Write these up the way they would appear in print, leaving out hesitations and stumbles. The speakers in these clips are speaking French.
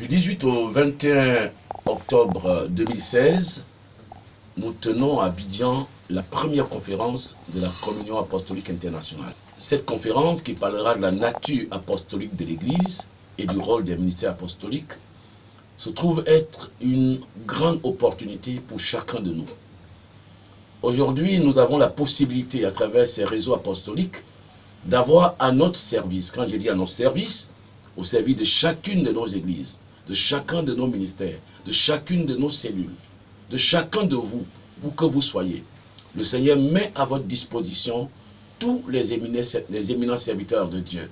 Du 18 au 21 octobre 2016, nous tenons à Abidjan la première conférence de la Communion apostolique internationale. Cette conférence, qui parlera de la nature apostolique de l'Église et du rôle des ministères apostoliques, se trouve être une grande opportunité pour chacun de nous. Aujourd'hui, nous avons la possibilité, à travers ces réseaux apostoliques, d'avoir à notre service, quand j'ai dit à notre service, au service de chacune de nos églises, de chacun de nos ministères, de chacune de nos cellules, de chacun de vous, vous que vous soyez. Le Seigneur met à votre disposition tous les éminents serviteurs de Dieu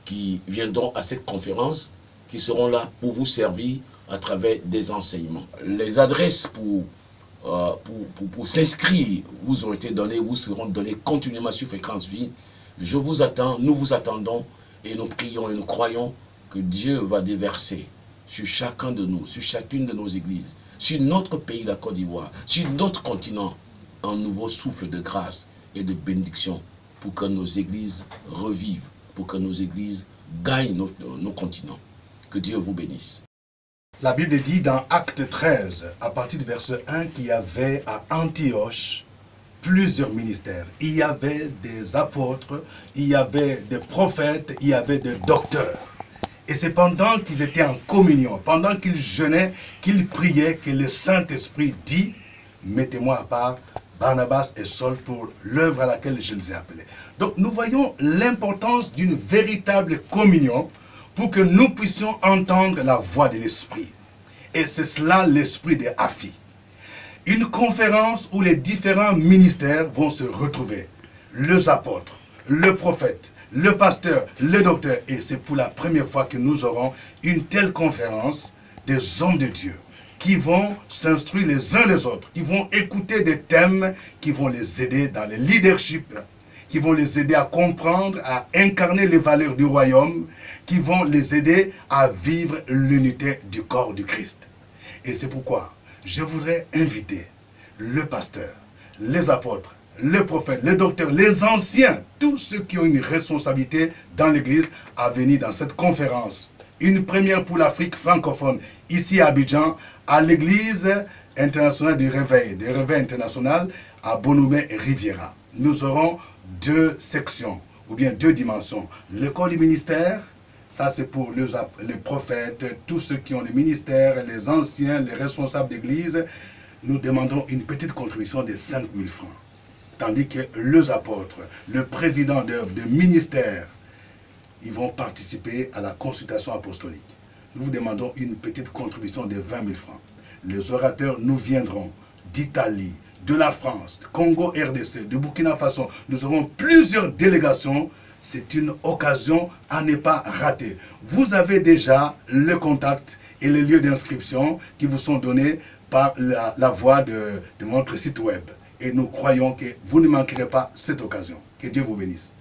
qui viendront à cette conférence, qui seront là pour vous servir à travers des enseignements. Les adresses pour s'inscrire vous ont été données, vous seront données continuellement sur Fréquence Vie. Je vous attends, nous vous attendons et nous prions et nous croyons que Dieu va déverser sur chacun de nous, sur chacune de nos églises, sur notre pays, la Côte d'Ivoire, sur notre continent, un nouveau souffle de grâce et de bénédiction pour que nos églises revivent, pour que nos églises gagnent nos continents. Que Dieu vous bénisse. La Bible dit dans Acte 13, à partir du verset 1, qu'il y avait à Antioche plusieurs ministères. Il y avait des apôtres, il y avait des prophètes, il y avait des docteurs. Et c'est pendant qu'ils étaient en communion, pendant qu'ils jeûnaient, qu'ils priaient, que le Saint-Esprit dit, mettez-moi à part Barnabas et Saul pour l'œuvre à laquelle je les ai appelés. Donc nous voyons l'importance d'une véritable communion pour que nous puissions entendre la voix de l'Esprit. Et c'est cela l'esprit de AFI. Une conférence où les différents ministères vont se retrouver. Les apôtres, le prophète, le pasteur, le docteur. Et c'est pour la première fois que nous aurons une telle conférence des hommes de Dieu qui vont s'instruire les uns les autres, qui vont écouter des thèmes qui vont les aider dans le leadership, qui vont les aider à comprendre, à incarner les valeurs du royaume, qui vont les aider à vivre l'unité du corps du Christ. Et c'est pourquoi je voudrais inviter le pasteur, les apôtres, les prophètes, les docteurs, les anciens, tous ceux qui ont une responsabilité dans l'Église à venir dans cette conférence. Une première pour l'Afrique francophone, ici à Abidjan, à l'Église internationale du Réveil international à Bonoumé-Riviera. Nous aurons deux sections, ou bien deux dimensions. L'école du ministère, ça c'est pour les prophètes, tous ceux qui ont les ministères, les anciens, les responsables d'église. Nous demandons une petite contribution de 5 000 francs. Tandis que les apôtres, le président d'œuvre, de ministère, ils vont participer à la consultation apostolique. Nous vous demandons une petite contribution de 20 000 francs. Les orateurs nous viendront d'Italie, de la France, du Congo RDC, du Burkina Faso. Nous aurons plusieurs délégations. C'est une occasion à ne pas rater. Vous avez déjà le contact et les lieux d'inscription qui vous sont donnés par la voie de notre site web. Et nous croyons que vous ne manquerez pas cette occasion. Que Dieu vous bénisse.